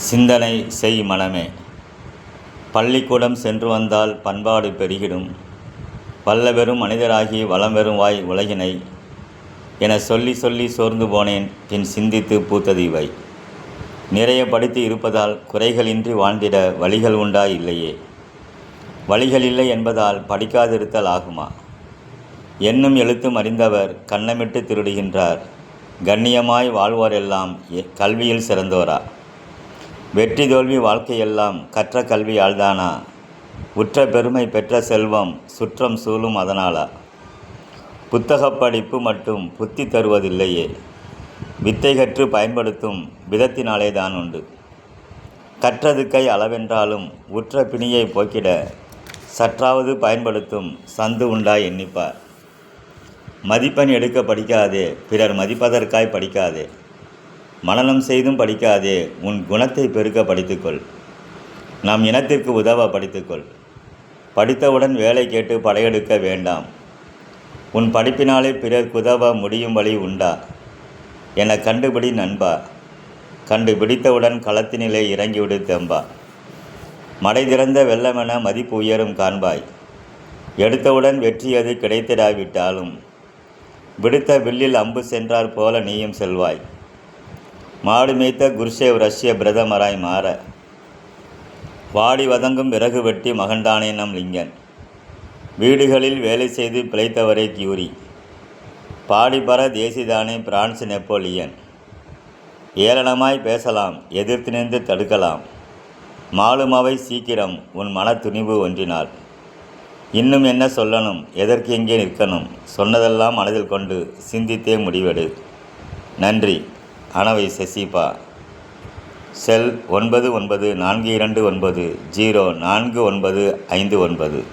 சிந்தனை செய் மனமே. பள்ளிக்கூடம் சென்று வந்தால் பண்பாடு பெருகிடும். வல்லபெறும் மனிதராகி வளம்பெறும் வாய் உலகினை என சொல்லி சொல்லி சோர்ந்து போனேன். பின் சிந்தித்து பூத்தது இவை. நிறைய படித்து இருப்பதால் குறைகளின்றி வாழ்ந்திட வழிகள் உண்டா இல்லையே. வழிகள் இல்லை என்பதால் படிக்காதிருத்தல் ஆகுமா? எண்ணும் எழுத்தும் அறிந்தவர் கன்னமிட்டு திருடுகின்றார். கண்ணியமாய் வாழ்வோரெல்லாம் கல்வியில் சிறந்தோரா? வெற்றி தோல்வி வாழ்க்கையெல்லாம் கற்ற கல்வியால்தானா? உற்ற பெருமை பெற்ற செல்வம் சுற்றம் சூழும் அதனாலா? புத்தகப் படிப்பு மட்டும் புத்தி தருவதில்லையே. வித்தை கற்று பயன்படுத்தும் விதத்தினாலே தான் உண்டு. கற்றது கை அளவென்றாலும் உற்ற பிணியை போக்கிட சற்றாவது பயன்படுத்தும் சந்து உண்டா எண்ணிப்பார். மதிப்பெண் எடுக்க படிக்காதே, பிறர் மதிப்பதற்காய் படிக்காதே. மனனம் செய்தும் படிக்காதே, உன் குணத்தை பெருக்க படித்துக்கொள். நம் இனத்திற்கு உதவ படித்துக்கொள். படித்தவுடன் வேலை கேட்டு படையெடுக்க வேண்டாம். உன் படிப்பினாலே பிறர் உதவ முடியும் வழி உண்டா என கண்டுபிடி நண்பா. கண்டுபிடித்தவுடன் களத்தினிலே இறங்கிவிடு தெம்பா. மடை திறந்த வெள்ளமென மதிப்பு உயரும் காண்பாய். எடுத்தவுடன் வெற்றியது கிடைத்திடாவிட்டாலும் விடுத்த வில்லில் அம்பு சென்றார் போல நீயும் செல்வாய். மாடு மேய்த்த குர்ஷேவ் ரஷ்ய பிரதமராய் மாற வாடி வதங்கும் விறகு வெட்டி மகன்தானே நம் லிங்கன். வீடுகளில் வேலை செய்து பிழைத்தவரே கியூரி. பாடிப்பற தேசிதானே பிரான்ஸ் நெப்போலியன். ஏளனமாய் பேசலாம், எதிர்த்து நின்று தடுக்கலாம். மாளும் அவை சீக்கிரம் உன் மன துணிவு ஒன்றினால். இன்னும் என்ன சொல்லணும், எதற்கு எங்கே நிற்கணும்? சொன்னதெல்லாம் மனதில் கொண்டு சிந்தித்தே முடிவெடு. நன்றி. அனவை சசிபா. செல் 994229049559.